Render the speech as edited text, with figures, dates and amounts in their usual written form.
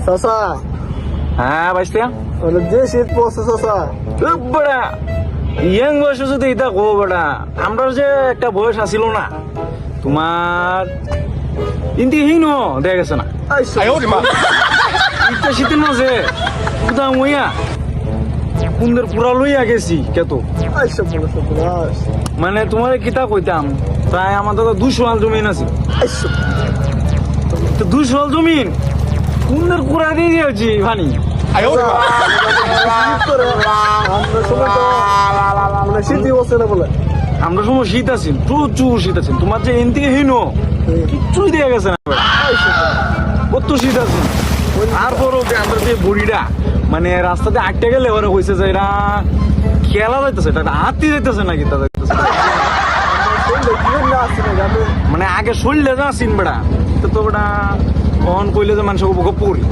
চাচা হ্যাঁ বাইস্তা বলে যে শীত পড়ছে চাচা বড়া ইয়াং বয়সে যদি এটা কো বড়া আমরা যে একটা বয়স আসিল না তোমার ইন্দি হিন দেখা গেছে না ইটা শীতের মাঝে কোথাও মইয়া কুন্দের পুরা লইয়া গেছি কেত আইসা বলেছে বলাস মানে তোমার কিতা কইতাম প্রায় আমাদের তো 200 আল জমিন আছে আইসা তো 200 আল জমিন কুন্দের পুরা দিয়ে দিয়েছি ভানি শীত করে আমরা সময় তো মানে শীতই বসে না বলে আমরা সময় শীত আছি প্রচুর শীত আছে তোমার যে এন থেকে হইনো কিচ্ছুই দেয়া গেছে না কত শীত আছে তারপরও আমরা যে বুড়িটা মানে রাস্তাতে আটকে গেলে ওরা কইছে যে এরা খেলা যাইতেছে এটা হাতি যাইতেছে নাকি তা যাইতেছে মানে আগে শরীরে যা চিন বেড়া তো বেড়া কখন কইলে যে মানুষ পড়ি